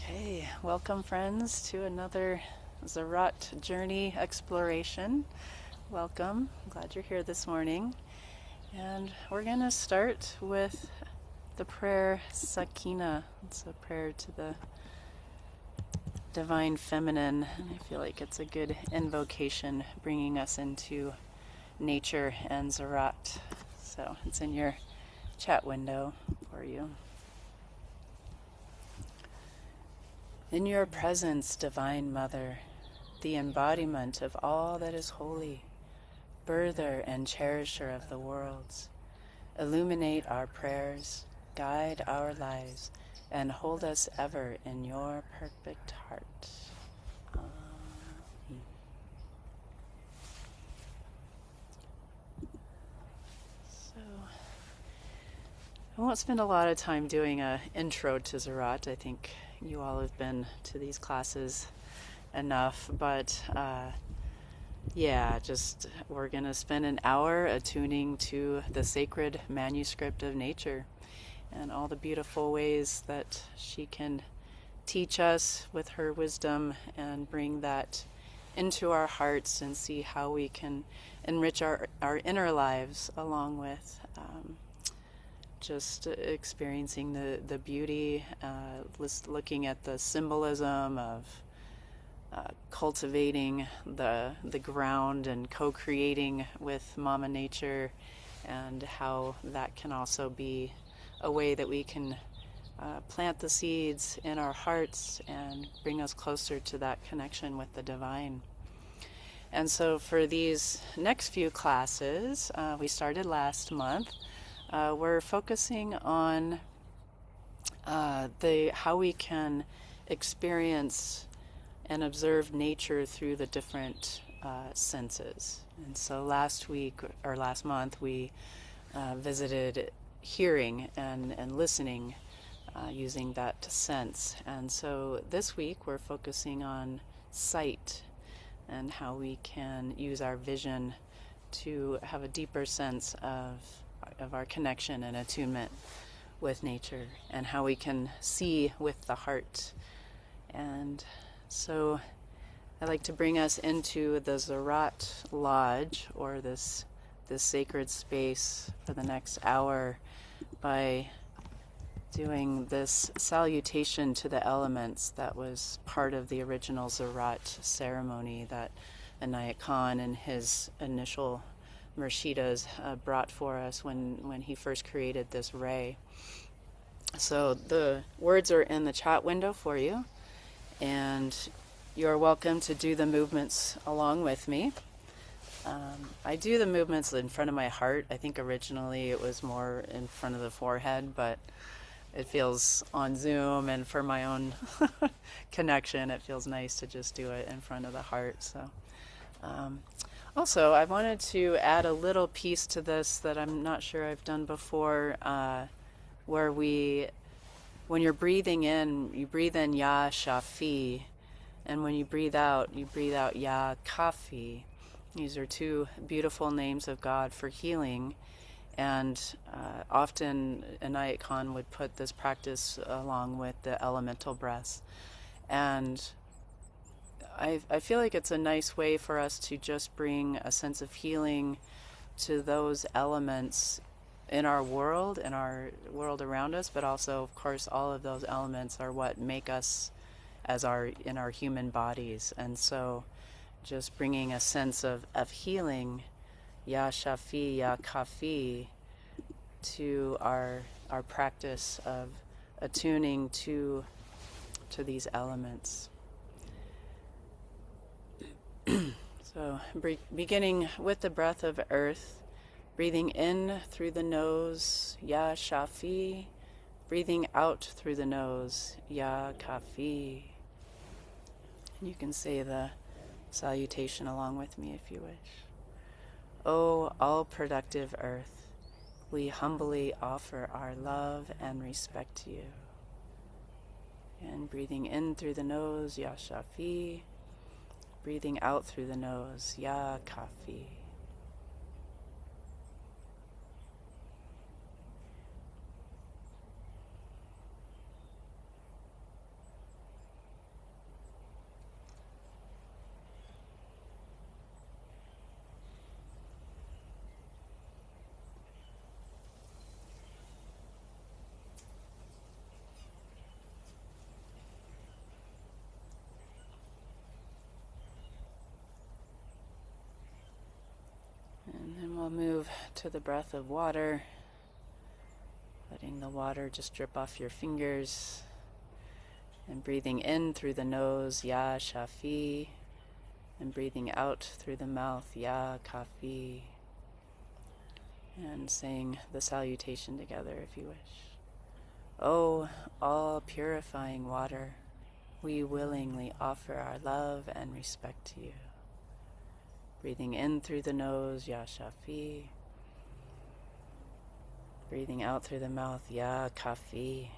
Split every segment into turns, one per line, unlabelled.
Okay, welcome friends to another Ziraat Journey exploration. Welcome, I'm glad you're here this morning. And we're going to start with the prayer Sakina. It's a prayer to the Divine Feminine, and I feel like it's a good invocation bringing us into nature and Ziraat. So it's in your chat window for you. In your presence, Divine Mother, the embodiment of all that is holy, birther and cherisher of the worlds, illuminate our prayers, guide our lives, and hold us ever in your perfect heart. Amen. So, I won't spend a lot of time doing an intro to Ziraat. I think you all have been to these classes enough, but just we're going to spend an hour attuning to the sacred manuscript of nature and all the beautiful ways that she can teach us with her wisdom and bring that into our hearts and see how we can enrich our inner lives along with just experiencing the beauty, looking at the symbolism of cultivating the ground and co-creating with Mama Nature, and how that can also be a way that we can plant the seeds in our hearts and bring us closer to that connection with the divine. And so for these next few classes, we started last month, we're focusing on how we can experience and observe nature through the different senses. And so last month, we visited hearing and listening using that sense. And so this week, we're focusing on sight and how we can use our vision to have a deeper sense of our connection and attunement with nature, and how we can see with the heart. And so I'd like to bring us into the Ziraat Lodge, or this sacred space, for the next hour by doing this salutation to the elements that was part of the original Ziraat ceremony that Inayat Khan and his initial Murshidas brought for us when he first created this ray. So the words are in the chat window for you, and you're welcome to do the movements along with me. I do the movements in front of my heart. I think originally it was more in front of the forehead, but it feels on Zoom and for my own connection, it feels nice to just do it in front of the heart. So also, I wanted to add a little piece to this that I'm not sure I've done before, where when you're breathing in, you breathe in Ya Shafi, and when you breathe out Ya Kafi. These are two beautiful names of God for healing, and often Inayat Khan would put this practice along with the elemental breaths. And I feel like it's a nice way for us to just bring a sense of healing to those elements in our world around us, but also, of course, all of those elements are what make us in our human bodies. And so just bringing a sense of healing, Ya Shafi, Ya Kafi, to our practice of attuning to these elements. So beginning with the breath of earth, breathing in through the nose, Ya Shafi, breathing out through the nose, Ya Kafi. You can say the salutation along with me if you wish. O all-productive earth, we humbly offer our love and respect to you. And breathing in through the nose, Ya Shafi. Breathing out through the nose, Ya Kafi. I'll move to the breath of water, letting the water just drip off your fingers, and breathing in through the nose, Ya Shafi, and breathing out through the mouth, Ya Kafi, and saying the salutation together if you wish. O all purifying water, we willingly offer our love and respect to you. Breathing in through the nose, Ya Shafi. Breathing out through the mouth, Ya Kafi.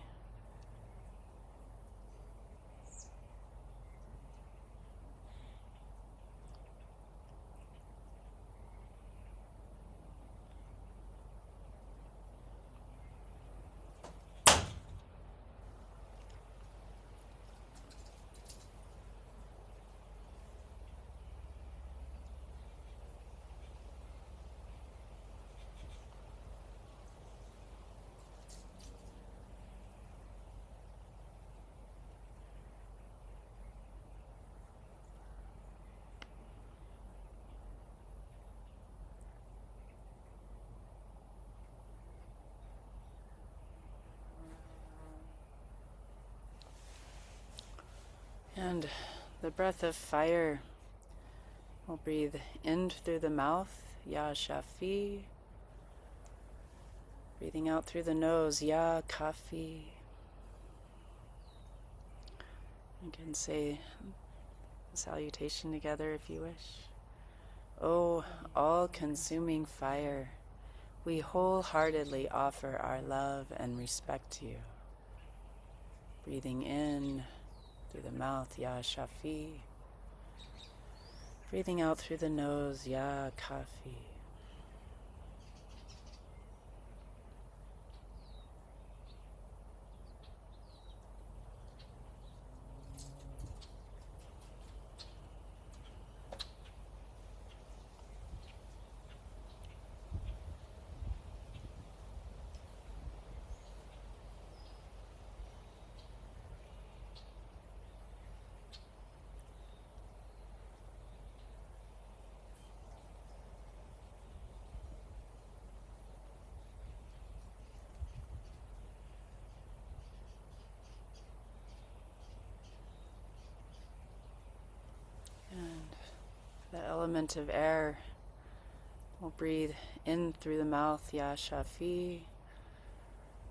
And the breath of fire, we'll breathe in through the mouth, Ya Shafi. Breathing out through the nose, Ya Kafi. You can say the salutation together if you wish. O all-consuming fire, we wholeheartedly offer our love and respect to you. Breathing in through the mouth, Ya Shafi. Breathing out through the nose, Ya Kafi. The element of air, we'll breathe in through the mouth, Ya Shafi.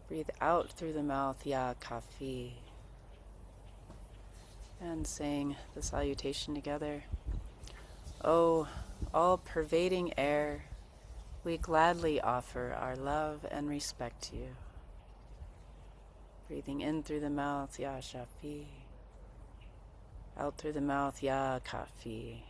Breathe out through the mouth, Ya Kafi. And saying the salutation together. O all-pervading air, we gladly offer our love and respect to you. Breathing in through the mouth, Ya Shafi. Out through the mouth, Ya Kafi.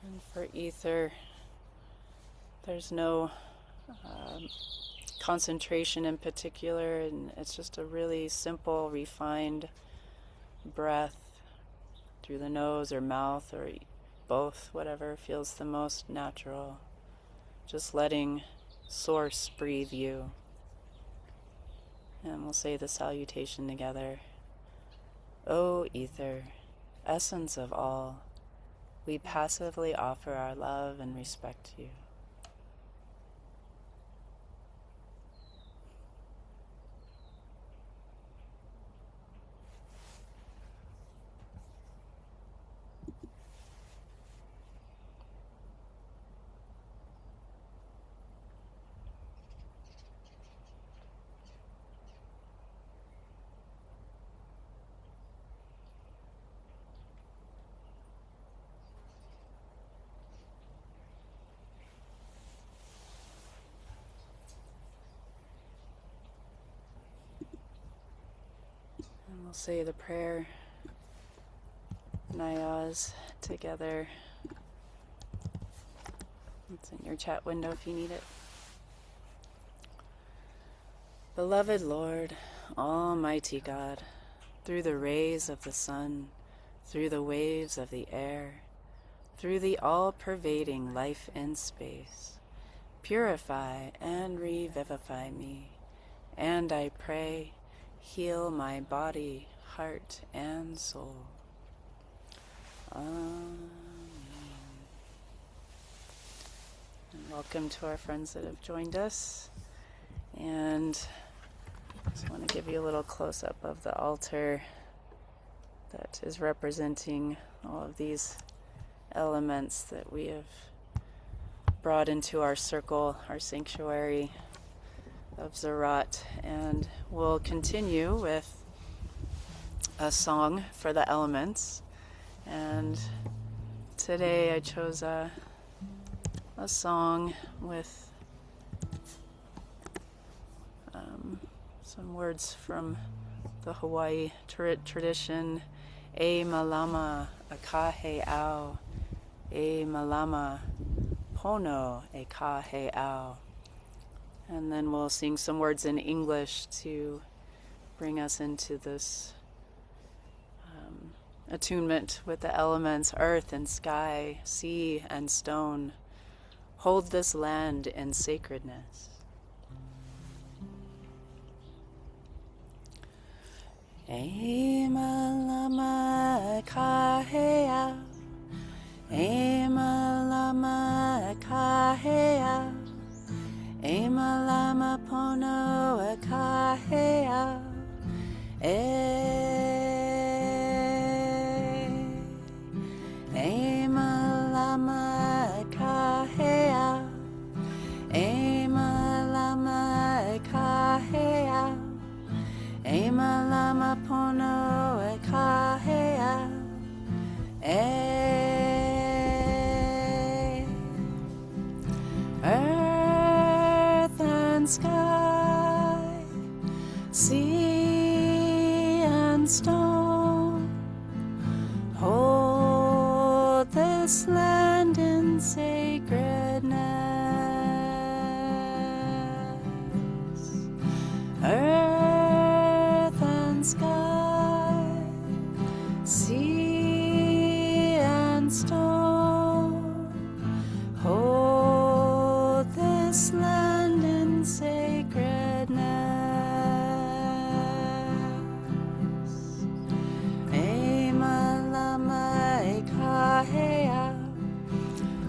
And for ether, there's no concentration in particular, and it's just a really simple, refined breath through the nose or mouth or both, whatever feels the most natural. Just letting Source breathe you. And we'll say the salutation together. O ether, essence of all, we passively offer our love and respect to you. We'll say the prayer Nayaz together. It's in your chat window if you need it. Beloved Lord, Almighty God, through the rays of the sun, through the waves of the air, through the all-pervading life in space, purify and revivify me, and I pray, heal my body, heart, and soul. Amen. And welcome to our friends that have joined us. And I just want to give you a little close-up of the altar that is representing all of these elements that we have brought into our circle, our sanctuary of Ziraat. And we'll continue with a song for the elements. And today I chose a song with some words from the Hawaii tradition. E malama akahe au, e malama pono e kahe au. And then we'll sing some words in English to bring us into this attunement with the elements, earth and sky, sea and stone. Hold this land in sacredness. E malama kahe au, e malama kahe au, e malama pono e kahe au, e malama kahe au, e malama kahe au, e malama pono e kahe au, earth and sky, sea and stone, hold this land in sacredness. Earth and sky, sea and stone, hold this land in sacredness. E malama e kahe au,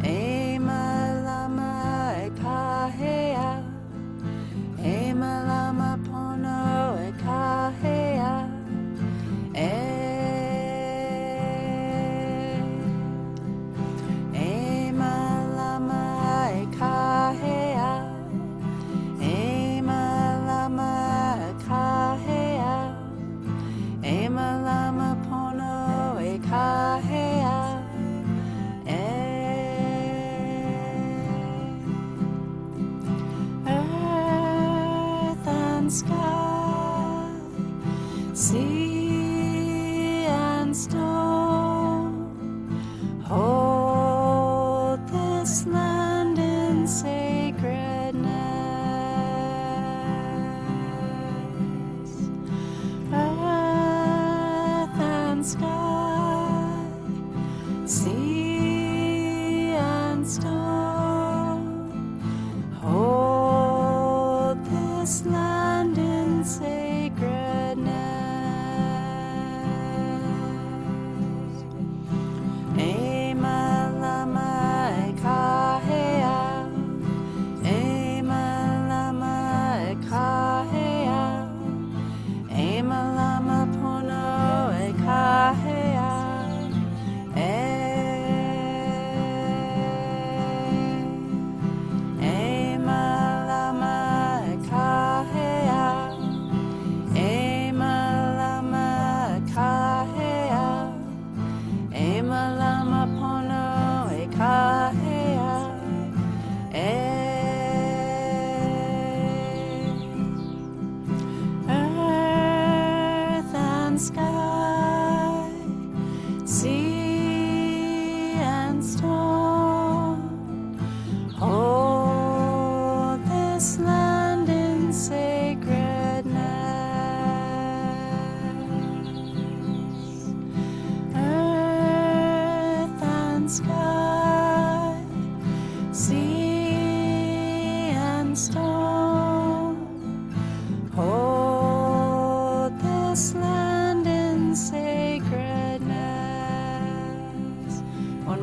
e malama e kahe au, e malama pono e kahe au, e malama e kahe au, e malama e kahe au, e malama pono e kahe au, earth and sky, sea and stone, hold this land in sacredness. Earth and sky, sea and stone, hold this land in sacredness. E malama e kahe au, e malama e kahe au, e malama pono e kahe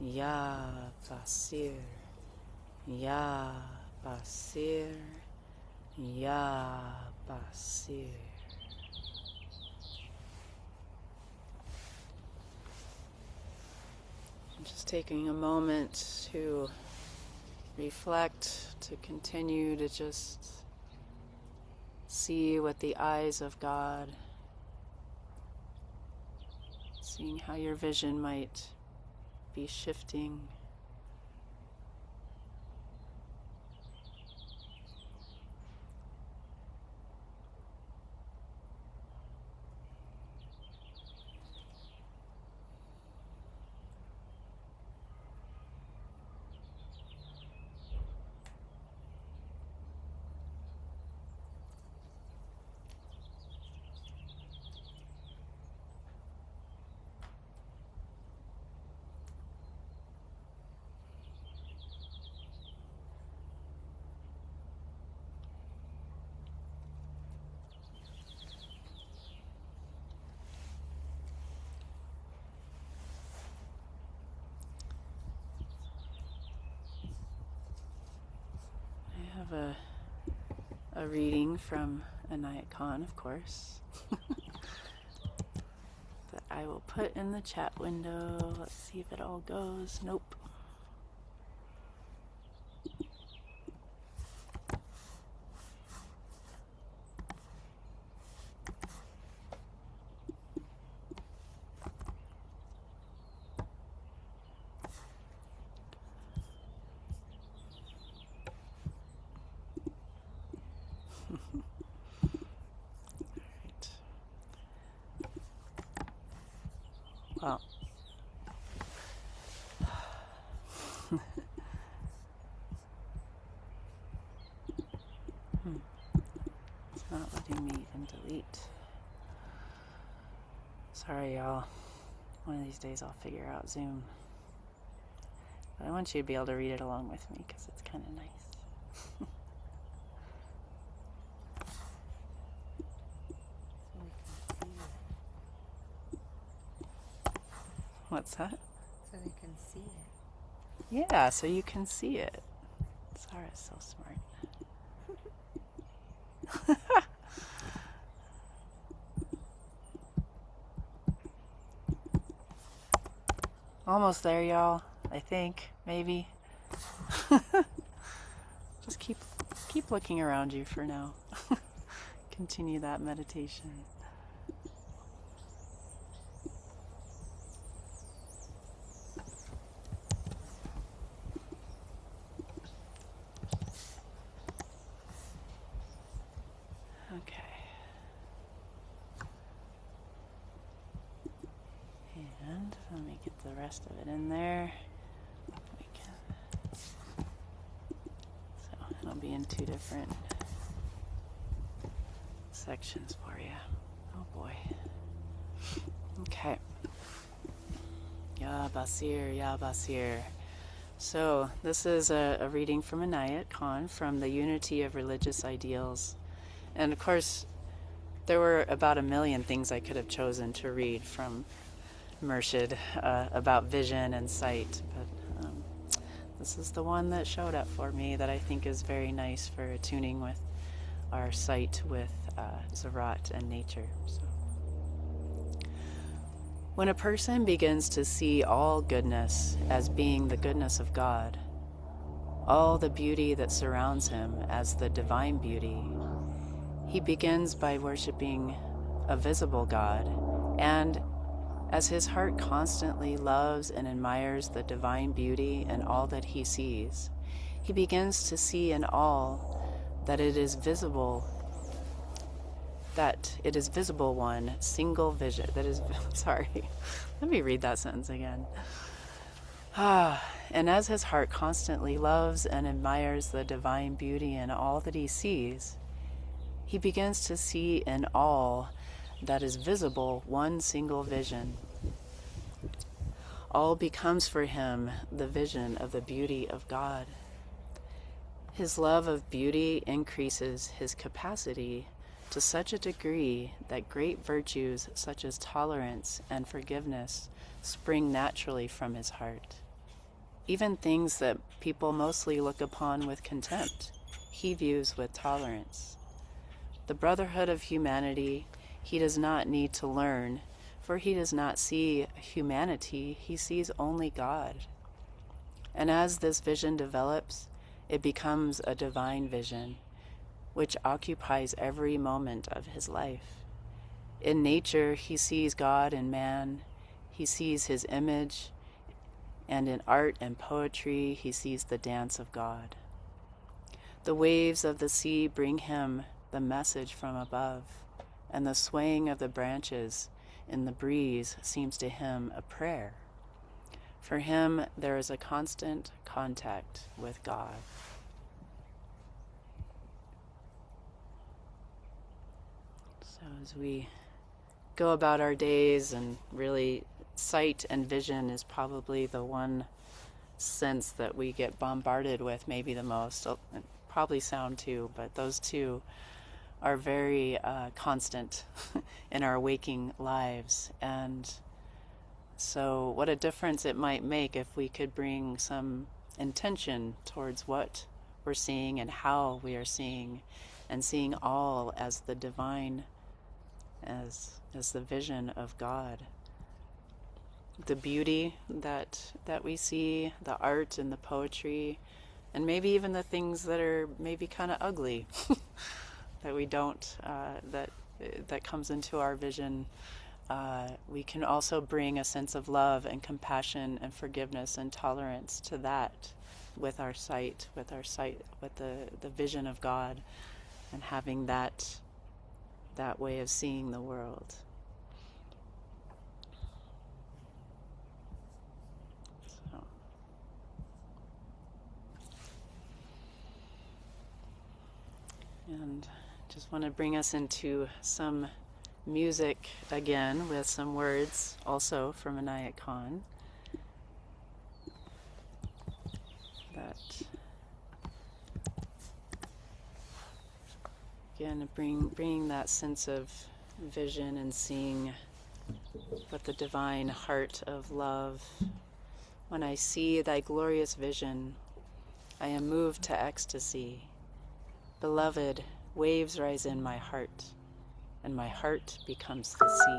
Ya Basir, Ya Basir, Ya Basir. Just taking a moment to reflect, to continue to just see with the eyes of God, seeing how your vision might be shifting. I have a reading from Inayat Khan, of course, that I will put in the chat window. Let's see if it all goes. Nope. Well, it's not letting me even delete. Sorry, y'all. One of these days I'll figure out Zoom. But I want you to be able to read it along with me because it's kind of nice. What's that?
So they can see it.
Yeah, so you can see it. Sarah's so smart. Almost there, y'all. I think, maybe. Just keep looking around you for now. Continue that meditation. Okay. And let me get the rest of it in there. So it'll be in two different sections for you. Oh boy. Okay. Ya Basir, Ya Basir. So this is a reading from Inayat Khan from The Unity of Religious Ideals. And of course, there were about 1 million things I could have chosen to read from Murshid about vision and sight, but this is the one that showed up for me that I think is very nice for attuning with our sight with Ziraat and nature. So, when a person begins to see all goodness as being the goodness of God, all the beauty that surrounds him as the divine beauty, he begins by worshiping a visible God, and as his heart constantly loves and admires the divine beauty in all that he sees, he begins to see in all that it is visible, one single vision. Sorry, let me read that sentence again. And as his heart constantly loves and admires the divine beauty in all that he sees, he begins to see in all that is visible one single vision. All becomes for him the vision of the beauty of God. His love of beauty increases his capacity to such a degree that great virtues such as tolerance and forgiveness spring naturally from his heart. Even things that people mostly look upon with contempt, he views with tolerance. The brotherhood of humanity he does not need to learn, for he does not see humanity, he sees only God. And as this vision develops, it becomes a divine vision, which occupies every moment of his life. In nature, he sees God in man, he sees his image, and in art and poetry, he sees the dance of God. The waves of the sea bring him the message from above, and the swaying of the branches in the breeze seems to him a prayer. For him, there is a constant contact with God. So as we go about our days, and really sight and vision is probably the one sense that we get bombarded with maybe the most, probably sound too, but those two are very constant in our waking lives. And so what a difference it might make if we could bring some intention towards what we're seeing and how we are seeing, and seeing all as the divine, as the vision of God. The beauty that we see, the art and the poetry, and maybe even the things that are maybe kind of ugly that we don't, that comes into our vision. We can also bring a sense of love and compassion and forgiveness and tolerance to that with our sight, with the vision of God, and having that way of seeing the world. So. And just want to bring us into some music again with some words also from Inayat Khan that again bringing that sense of vision and seeing what the divine heart of love. When I see thy glorious vision, I am moved to ecstasy. Beloved, waves rise in my heart, and my heart becomes the sea.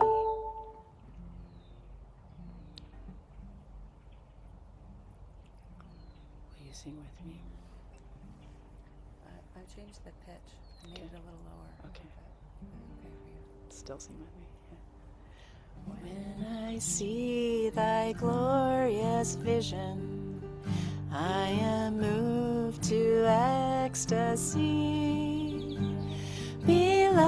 Will you sing with me?
I changed the pitch. I made it a little lower.
Okay.
Okay for you.
Still sing with me. Yeah. When I see thy glorious vision, I am moved to ecstasy. Beloved,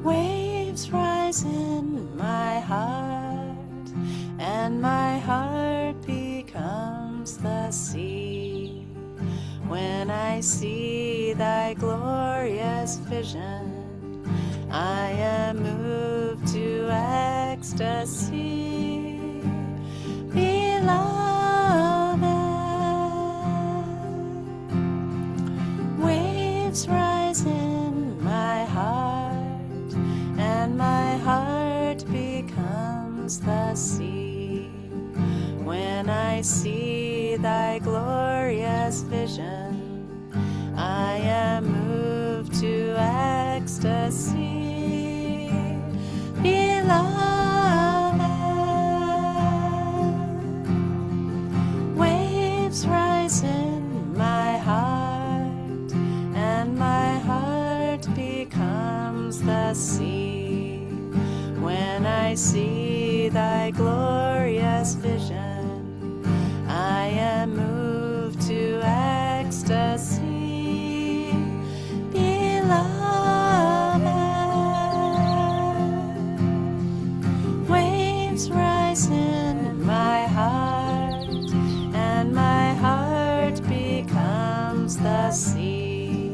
waves rise in my heart, and my heart becomes the sea. When I see thy glorious vision, I am moved to ecstasy. Beloved, waves rise in my heart, and my heart becomes the sea. When I see thy glorious vision, I am moved to ecstasy. Beloved, waves rise in my heart, and my heart becomes the sea. When I see thy glorious vision, I am moved to ecstasy. Beloved, waves rise in my heart, and my heart becomes the sea.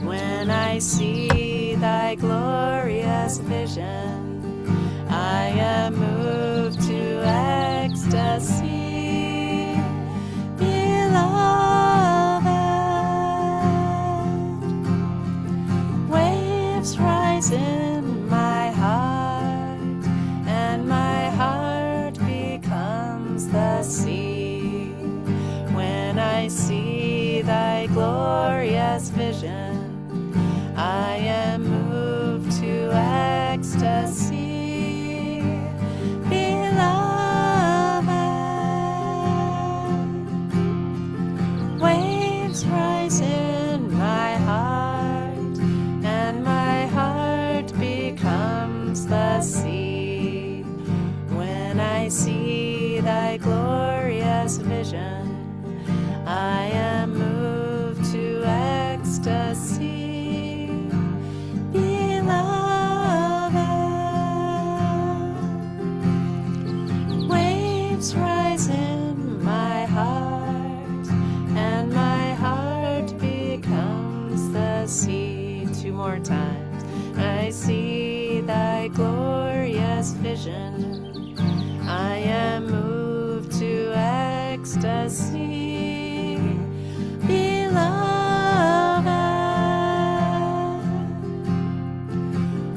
When I see thy glorious vision, I am moved to ecstasy. Beloved, waves rise in my heart, and my becomes the sea. When I see thy glorious vision, I am moved to ecstasy. Beloved, waves rise in my heart, and my heart becomes the sea. Two more times. I see thy glorious vision, I am moved to ecstasy. Beloved,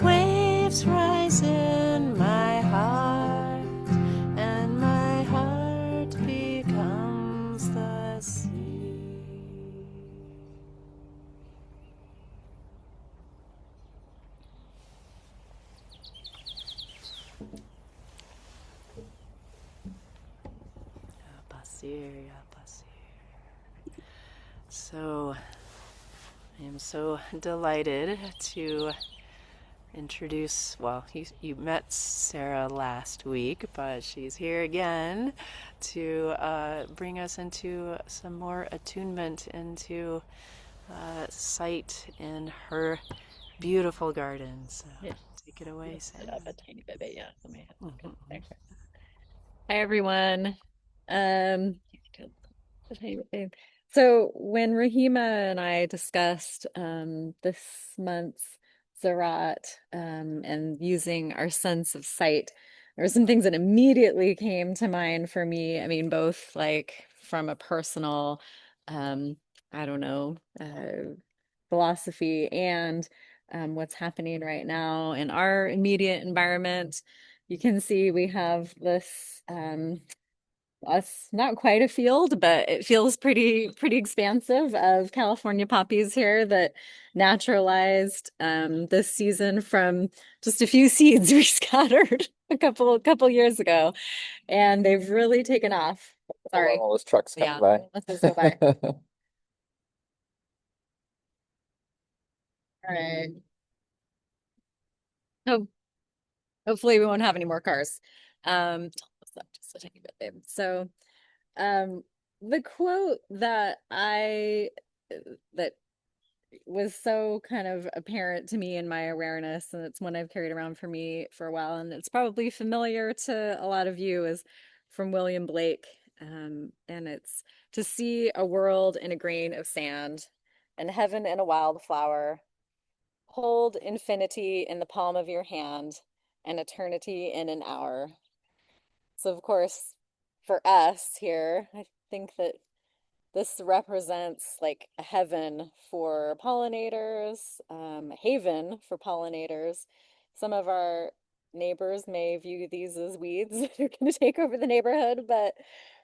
waves rise in my heart, and my heart becomes the sea. Basir, ya Basir. So, I am so delighted to introduce, well, you met Sarah last week, but she's here again to bring us into some more attunement into sight in her beautiful garden. So,
Yeah.
take it away,
Lift it
Sarah.
up a tiny bit, but yeah, let me have
Mhm.
there. Hi everyone. Um, a tiny bit. So when Rahima and I discussed this month's Ziraat and using our sense of sight, there were some things that immediately came to mind for me. I mean, both like from a personal, um, I don't know, philosophy and what's happening right now in our immediate environment. You can see we have this us not quite a field, but it feels pretty expansive of California poppies here that naturalized this season from just a few seeds we scattered a couple years ago, and they've really taken off. Sorry,
All those trucks
yeah,
coming by.
let's just go by. All right. Oh, hopefully we won't have any more cars. What's up just a tiny bit, babe. So, um, the quote that was so kind of apparent to me in my awareness, and it's one I've carried around for me for a while, and it's probably familiar to a lot of you, is from William Blake. And it's to see a world in a grain of sand and heaven in a wildflower. Hold infinity in the palm of your hand and eternity in an hour. So, of course, for us here, I think that this represents like a heaven for pollinators, a haven for pollinators. Some of our neighbors may view these as weeds that are going to take over the neighborhood, but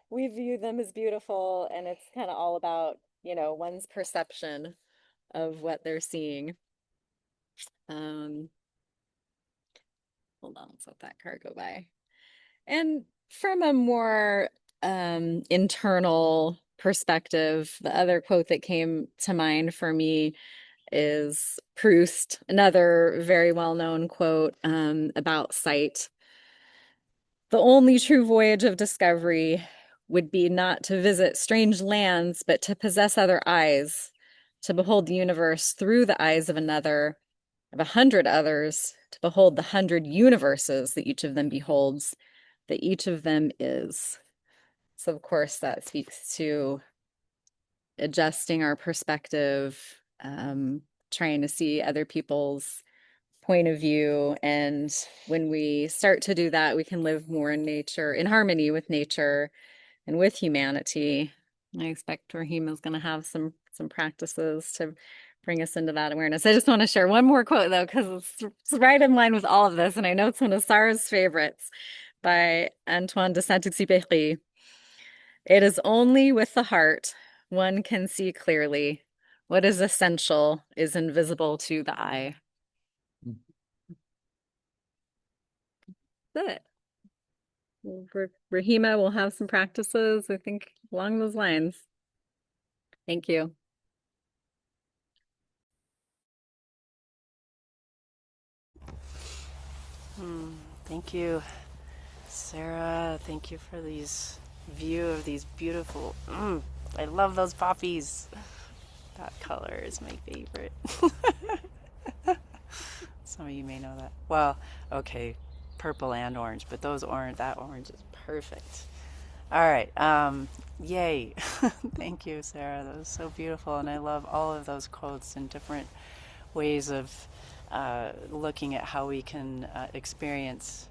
we view them as beautiful, and it's kind of all about, one's perception of what they're seeing. Um, Hold on, let's let that car go by. And from a more internal perspective, the other quote that came to mind for me is Proust, another very well-known quote about sight. The only true voyage of discovery would be not to visit strange lands, but to possess other eyes, to behold the universe through the eyes of another, of 100 others, to behold the 100 universes that each of them beholds, that each of them is. So, of course, that speaks to adjusting our perspective, trying to see other people's point of view. And when we start to do that, we can live more in nature, in harmony with nature and with humanity. I expect Rahima's going to have some practices to bring us into that awareness. I just want to share one more quote though, because it's right in line with all of this, and I know it's one of Sarah's favorites, by Antoine de Saint-Exupéry. It is only with the heart one can see clearly. What is essential is invisible to the eye. That's it. Rahima will have some practices, I think, along those lines. Thank you.
Thank you, Sarah. Thank you for these view of these beautiful. I love those poppies. That color is my favorite. Some of you may know that. Well, okay, purple and orange, but that orange is perfect. All right. Yay. Thank you, Sarah. That was so beautiful. And I love all of those quotes and different ways of looking at how we can experience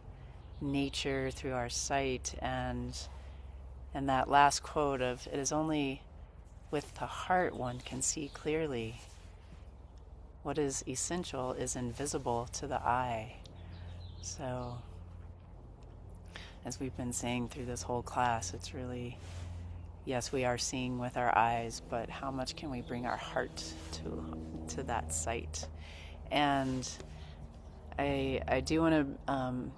nature through our sight. And that last quote of, it is only with the heart one can see clearly. What is essential is invisible to the eye. So, as we've been saying through this whole class, it's really, yes, we are seeing with our eyes, but how much can we bring our heart to that sight? And I do want to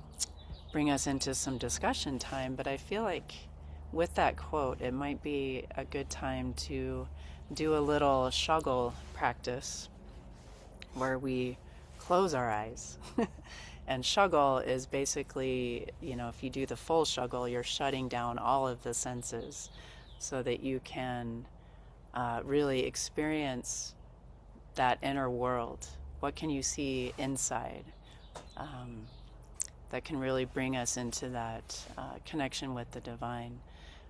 bring us into some discussion time, but I feel like with that quote, it might be a good time to do a little shuggle practice where we close our eyes. And shuggle is basically, if you do the full shuggle, you're shutting down all of the senses so that you can really experience that inner world. What can you see inside that can really bring us into that connection with the divine?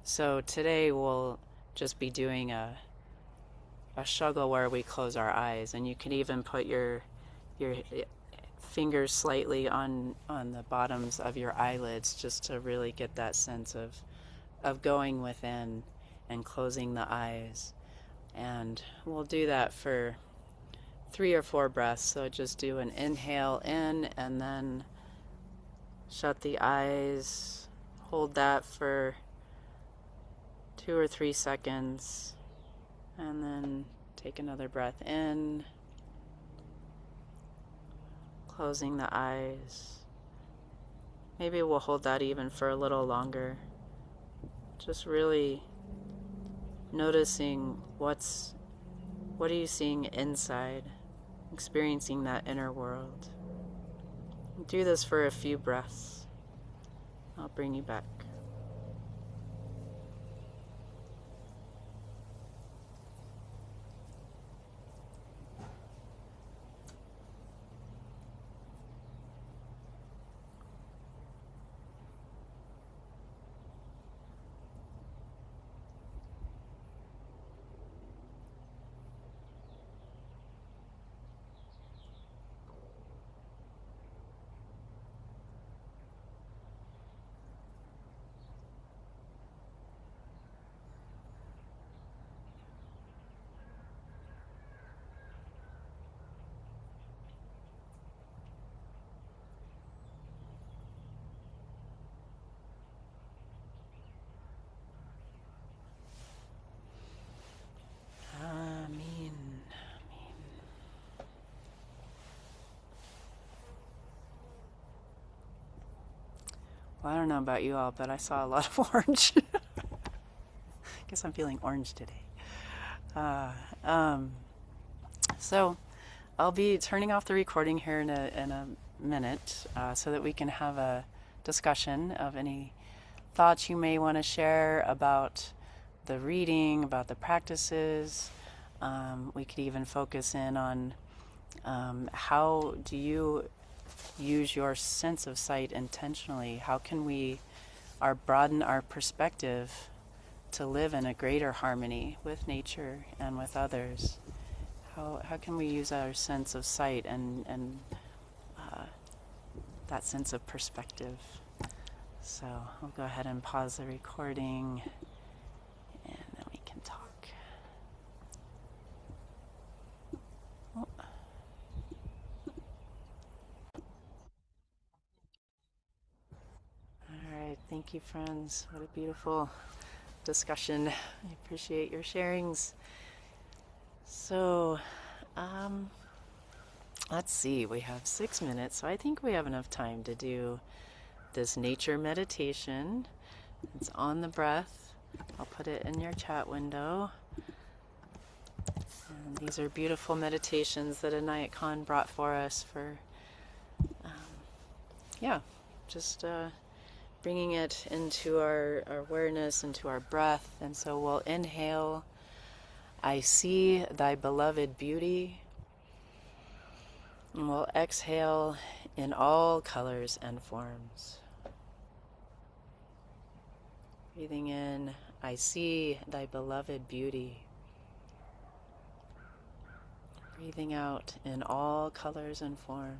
So today we'll just be doing a shuggle where we close our eyes, and you can even put your fingers slightly on the bottoms of your eyelids just to really get that sense of going within and closing the eyes. And we'll do that for 3 or 4 breaths. So just do an inhale in and then shut the eyes, hold that for 2 or 3 seconds, and then take another breath in, closing the eyes. Maybe we'll hold that even for a little longer. Just really noticing what are you seeing inside, experiencing that inner world. Do this for a few breaths. I'll bring you back. Well, I don't know about you all, but I saw a lot of orange. Guess I'm feeling orange today. So I'll be turning off the recording here in a minute so that we can have a discussion of any thoughts you may want to share about the reading, about the practices. We could even focus in on how do you use your sense of sight intentionally? How can we broaden our perspective to live in a greater harmony with nature and with others? How can we use our sense of sight and that sense of perspective? So I'll go ahead and pause the recording and then we can talk. Oh. All right, thank you, friends. What a beautiful discussion. I appreciate your sharings. So, let's see, we have 6 minutes, so I think we have enough time to do this nature meditation. It's on the breath. I'll put it in your chat window. And these are beautiful meditations that Anayat Khan brought for us for, just bringing it into our awareness, into our breath. And so we'll inhale, I see thy beloved beauty. And we'll exhale, in all colors and forms. Breathing in, I see thy beloved beauty. Breathing out, in all colors and forms.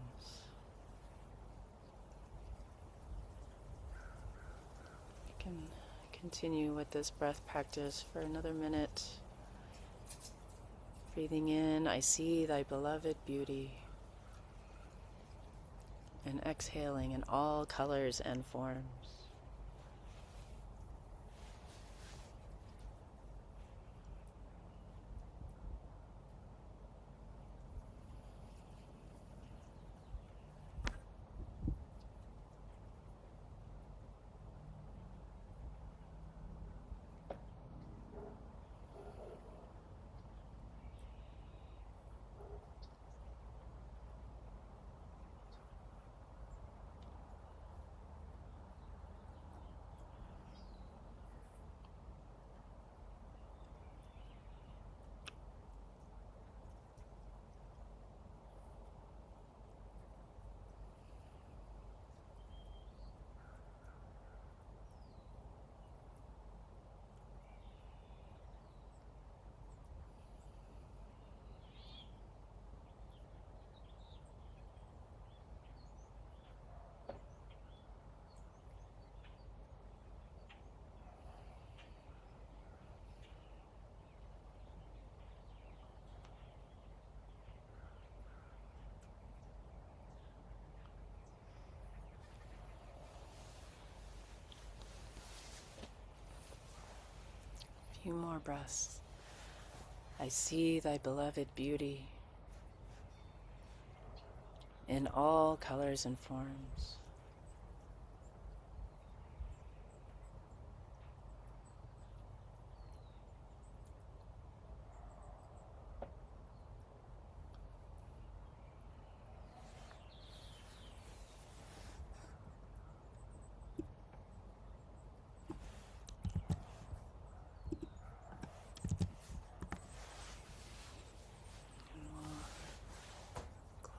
You can continue with this breath practice for another minute. Breathing in, I see thy beloved beauty. And exhaling, in all colors and forms. Few more breaths. I see thy beloved beauty in all colors and forms.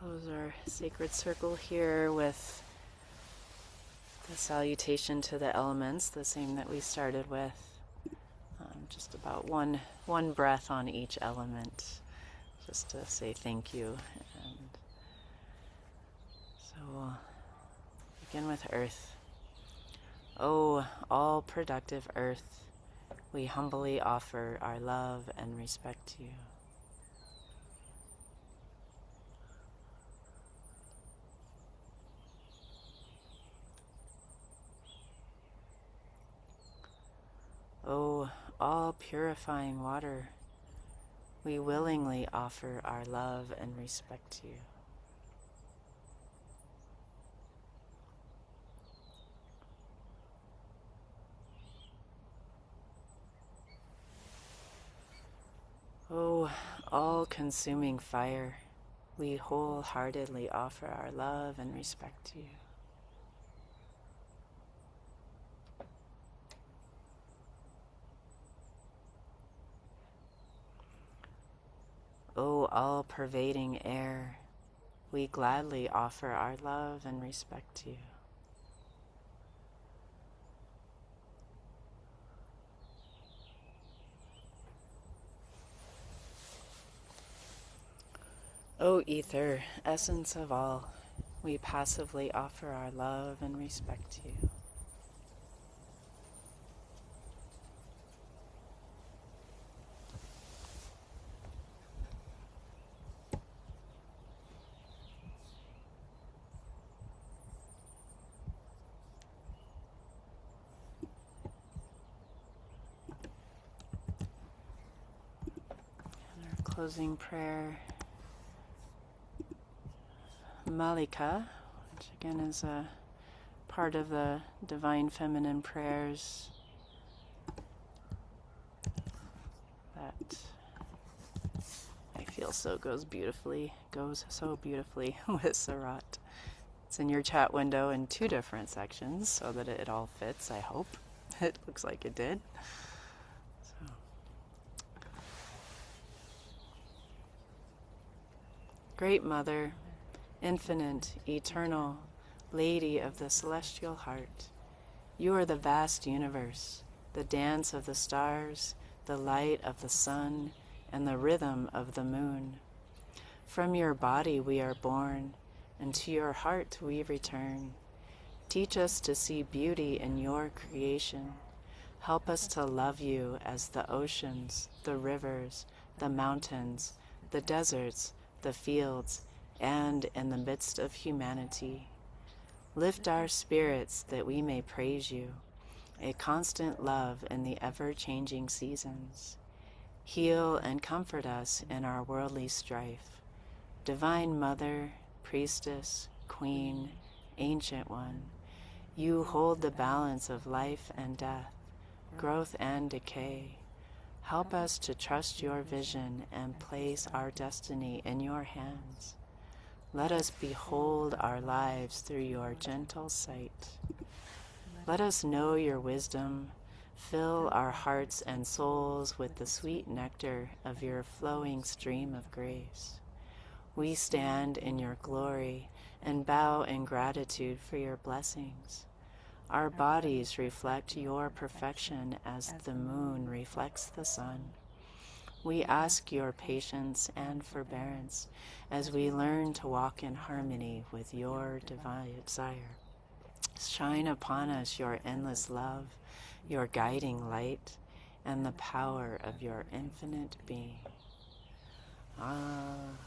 Close our sacred circle here with the salutation to the elements, the same that we started with. Just about one breath on each element, just to say thank you. And so we'll begin with earth. O all productive earth, we humbly offer our love and respect to you. O all purifying water, we willingly offer our love and respect to you. O all-consuming fire, we wholeheartedly offer our love and respect to you. O all-pervading air, we gladly offer our love and respect to you. O ether, essence of all, we passively offer our love and respect to you. And our closing prayer, Malika, which again is a part of the Divine Feminine prayers that I feel so goes so beautifully with Sirat. It's in your chat window in 2 different sections so that it all fits, I hope. It looks like it did. So. Great Mother, infinite, eternal, Lady of the celestial heart, you are the vast universe, the dance of the stars, the light of the sun, and the rhythm of the moon. From your body we are born, and to your heart we return. Teach us to see beauty in your creation. Help us to love you as the oceans, the rivers, the mountains, the deserts, the fields, and in the midst of humanity. Lift our spirits that we may praise you, a constant love in the ever-changing seasons. Heal and comfort us in our worldly strife. Divine Mother, Priestess, Queen, Ancient One, you hold the balance of life and death, growth and decay. Help us to trust your vision and place our destiny in your hands. Let us behold our lives through your gentle sight. Let us know your wisdom. Fill our hearts and souls with the sweet nectar of your flowing stream of grace. We stand in your glory and bow in gratitude for your blessings. Our bodies reflect your perfection as the moon reflects the sun. We ask your patience and forbearance as we learn to walk in harmony with your divine desire. Shine upon us your endless love, your guiding light, and the power of your infinite being. Ah.